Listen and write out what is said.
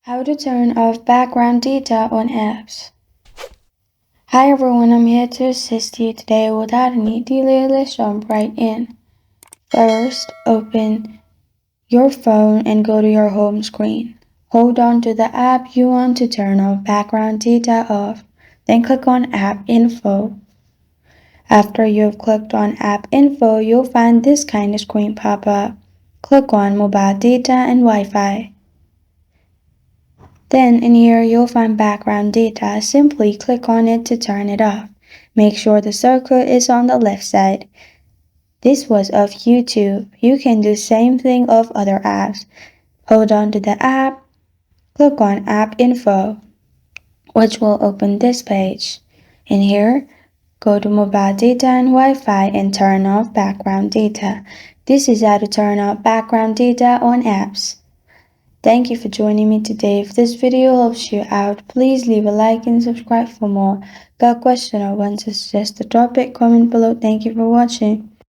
How to turn off background data on apps. Hi everyone, I'm here to assist you today without any delay. Let's jump right in. First, open your phone and go to your home screen. Hold on to the app you want to turn off background data off. Then click on App Info. After you've clicked on App Info, you'll find this kind of screen pop up. Click on Mobile Data and Wi-Fi. Then in here you'll find background data. Simply click on it to turn it off. Make sure the circle is on the left side. This was of YouTube. You can do same thing of other apps. Hold on to the app, click on App Info, which will open this page. In here, go to Mobile Data and Wi-Fi and turn off background data. This is how to turn off background data on apps. Thank you for joining me today. If this video helps you out, please leave a like and subscribe for more. Got a question or want to suggest a topic? Comment below. Thank you for watching.